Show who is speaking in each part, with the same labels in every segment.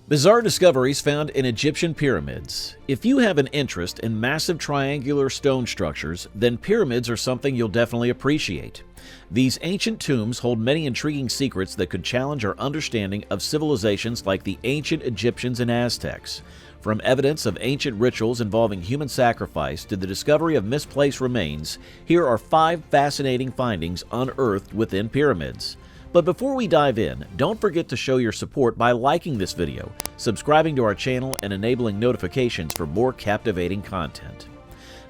Speaker 1: Bizarre discoveries found in Egyptian pyramids. If you have an interest in massive triangular stone structures, then pyramids are something you'll definitely appreciate. These ancient tombs hold many intriguing secrets that could challenge our understanding of civilizations like the ancient Egyptians and Aztecs. From evidence of ancient rituals involving human sacrifice to the discovery of misplaced remains, here are 5 fascinating findings unearthed within pyramids. But before we dive in, don't forget to show your support by liking this video, subscribing to our channel, and enabling notifications for more captivating content.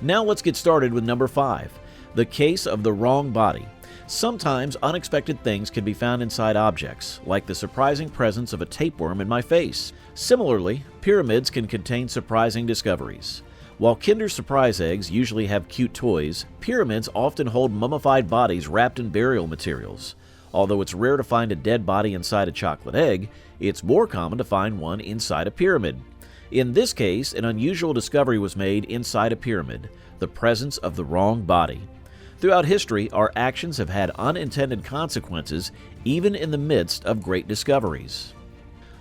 Speaker 1: Now let's get started with number 5, the case of the wrong body. Sometimes unexpected things can be found inside objects, like the surprising presence of a tapeworm in my face. Similarly, pyramids can contain surprising discoveries. While Kinder Surprise eggs usually have cute toys, pyramids often hold mummified bodies wrapped in burial materials. Although it's rare to find a dead body inside a chocolate egg, it's more common to find one inside a pyramid. In this case, an unusual discovery was made inside a pyramid, the presence of the wrong body. Throughout history, our actions have had unintended consequences, even in the midst of great discoveries.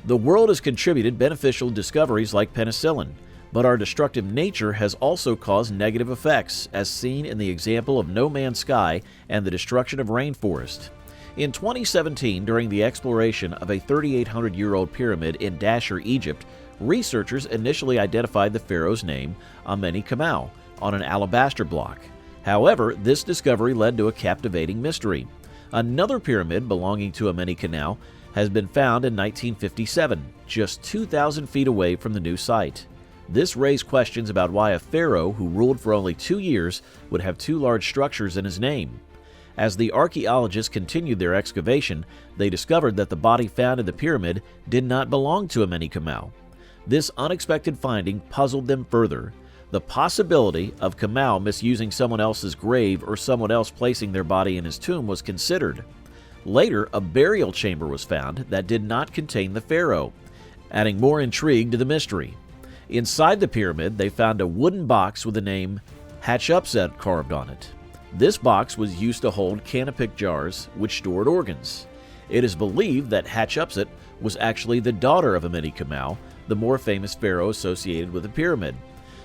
Speaker 1: The world has contributed beneficial discoveries like penicillin, but our destructive nature has also caused negative effects, as seen in the example of No Man's Sky and the destruction of rainforest. In 2017, during the exploration of a 3,800-year-old pyramid in Dashur, Egypt, researchers initially identified the pharaoh's name, Amenemhat, on an alabaster block. However, this discovery led to a captivating mystery. Another pyramid belonging to Amenemhat has been found in 1957, just 2,000 feet away from the new site. This raised questions about why a pharaoh who ruled for only 2 years would have 2 large structures in his name. As the archaeologists continued their excavation, they discovered that the body found in the pyramid did not belong to Amenemhat. This unexpected finding puzzled them further. The possibility of Kamau misusing someone else's grave or someone else placing their body in his tomb was considered. Later, a burial chamber was found that did not contain the pharaoh, adding more intrigue to the mystery. Inside the pyramid, they found a wooden box with the name Hatshepsut carved on it. This box was used to hold canopic jars which stored organs. It is believed that Hatshepsut was actually the daughter of Amenemhat, the more famous pharaoh associated with the pyramid.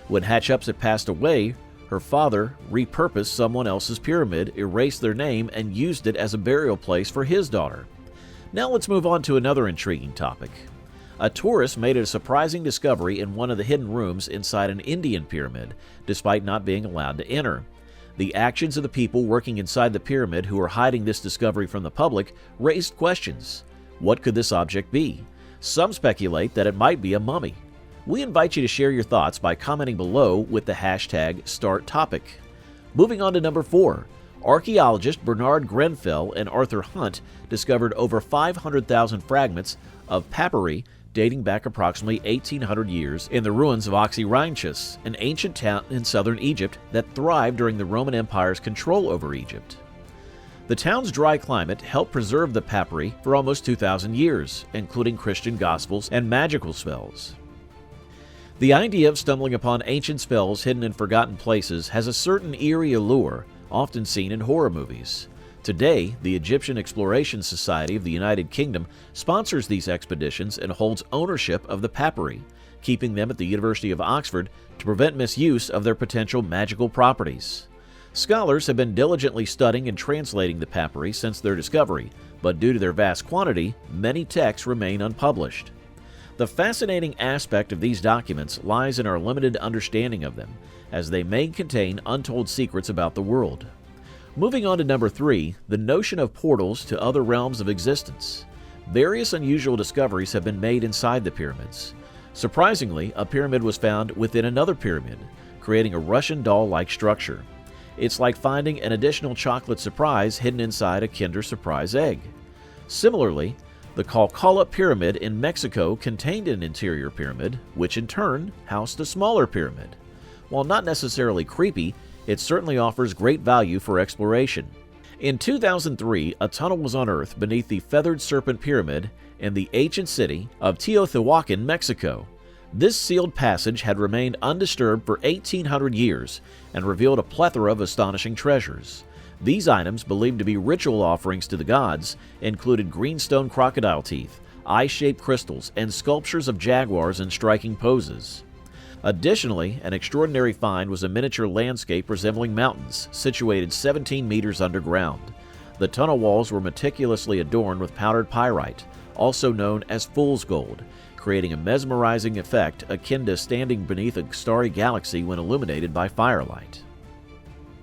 Speaker 1: When Hatshepsut passed away, her father repurposed someone else's pyramid, erased their name, and used it as a burial place for his daughter. Now let's move on to another intriguing topic. A tourist made a surprising discovery in one of the hidden rooms inside an Indian pyramid, despite not being allowed to enter. The actions of the people working inside the pyramid who were hiding this discovery from the public raised questions. What could this object be? Some speculate that it might be a mummy. We invite you to share your thoughts by commenting below with the hashtag #StartTopic. Moving on to number 4. Archaeologists Bernard Grenfell and Arthur Hunt discovered over 500,000 fragments of papyri dating back approximately 1,800 years in the ruins of Oxyrhynchus, an ancient town in southern Egypt that thrived during the Roman Empire's control over Egypt. The town's dry climate helped preserve the papyri for almost 2,000 years, including Christian gospels and magical spells. The idea of stumbling upon ancient spells hidden in forgotten places has a certain eerie allure, often seen in horror movies. Today, the Egyptian Exploration Society of the United Kingdom sponsors these expeditions and holds ownership of the papyri, keeping them at the University of Oxford to prevent misuse of their potential magical properties. Scholars have been diligently studying and translating the papyri since their discovery, but due to their vast quantity, many texts remain unpublished. The fascinating aspect of these documents lies in our limited understanding of them, as they may contain untold secrets about the world. Moving on to number 3, the notion of portals to other realms of existence. Various unusual discoveries have been made inside the pyramids. Surprisingly, a pyramid was found within another pyramid, creating a Russian doll-like structure. It's like finding an additional chocolate surprise hidden inside a Kinder Surprise egg. Similarly, the Calcula Pyramid in Mexico contained an interior pyramid, which in turn housed a smaller pyramid. While not necessarily creepy, it certainly offers great value for exploration. In 2003, a tunnel was unearthed beneath the Feathered Serpent Pyramid in the ancient city of Teotihuacan, Mexico. This sealed passage had remained undisturbed for 1,800 years and revealed a plethora of astonishing treasures. These items, believed to be ritual offerings to the gods, included greenstone crocodile teeth, eye-shaped crystals, and sculptures of jaguars in striking poses. Additionally, an extraordinary find was a miniature landscape resembling mountains, situated 17 meters underground. The tunnel walls were meticulously adorned with powdered pyrite, also known as fool's gold, creating a mesmerizing effect akin to standing beneath a starry galaxy when illuminated by firelight.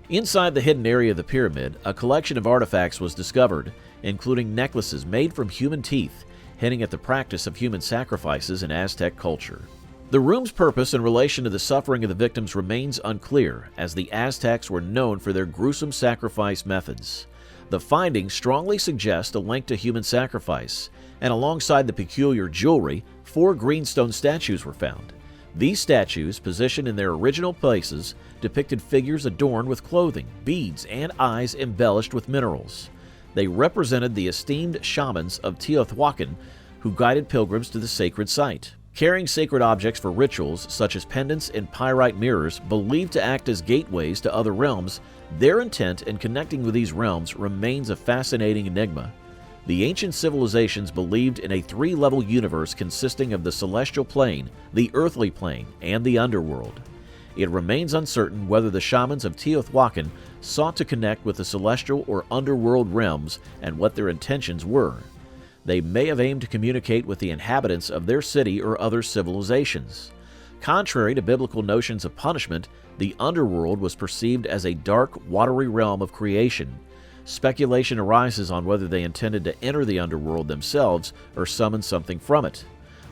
Speaker 1: Inside the hidden area of the pyramid, a collection of artifacts was discovered, including necklaces made from human teeth, hinting at the practice of human sacrifices in Aztec culture. The room's purpose in relation to the suffering of the victims remains unclear, as the Aztecs were known for their gruesome sacrifice methods. The findings strongly suggest a link to human sacrifice, and alongside the peculiar jewelry, 4 greenstone statues were found. These statues, positioned in their original places, depicted figures adorned with clothing, beads, and eyes embellished with minerals. They represented the esteemed shamans of Teotihuacan who guided pilgrims to the sacred site. Carrying sacred objects for rituals, such as pendants and pyrite mirrors believed to act as gateways to other realms, their intent in connecting with these realms remains a fascinating enigma. The ancient civilizations believed in a 3-level universe consisting of the celestial plane, the earthly plane, and the underworld. It remains uncertain whether the shamans of Teotihuacan sought to connect with the celestial or underworld realms and what their intentions were. They may have aimed to communicate with the inhabitants of their city or other civilizations. Contrary to biblical notions of punishment, the underworld was perceived as a dark, watery realm of creation. Speculation arises on whether they intended to enter the underworld themselves or summon something from it.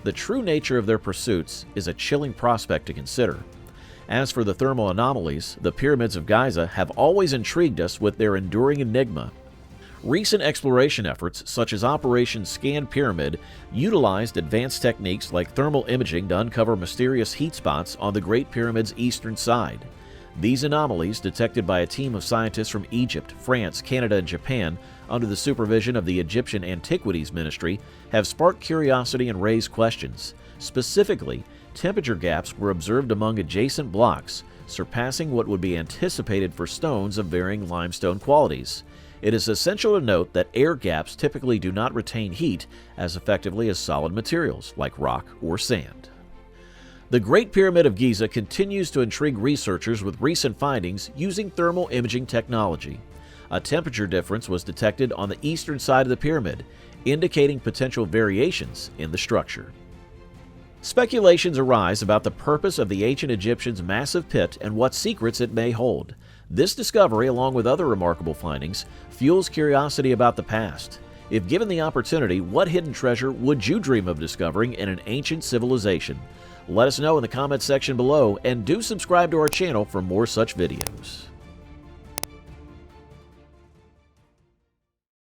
Speaker 1: The true nature of their pursuits is a chilling prospect to consider. As for the thermal anomalies, the pyramids of Giza have always intrigued us with their enduring enigma. Recent exploration efforts, such as Operation Scan Pyramid, utilized advanced techniques like thermal imaging to uncover mysterious heat spots on the Great Pyramid's eastern side. These anomalies, detected by a team of scientists from Egypt, France, Canada, and Japan under the supervision of the Egyptian Antiquities Ministry, have sparked curiosity and raised questions. Specifically, temperature gaps were observed among adjacent blocks, surpassing what would be anticipated for stones of varying limestone qualities. It is essential to note that air gaps typically do not retain heat as effectively as solid materials like rock or sand. The Great Pyramid of Giza continues to intrigue researchers with recent findings using thermal imaging technology. A temperature difference was detected on the eastern side of the pyramid, indicating potential variations in the structure. Speculations arise about the purpose of the ancient Egyptians' massive pit and what secrets it may hold. This discovery, along with other remarkable findings, fuels curiosity about the past. If given the opportunity, what hidden treasure would you dream of discovering in an ancient civilization? Let us know in the comments section below, and do subscribe to our channel for more such videos.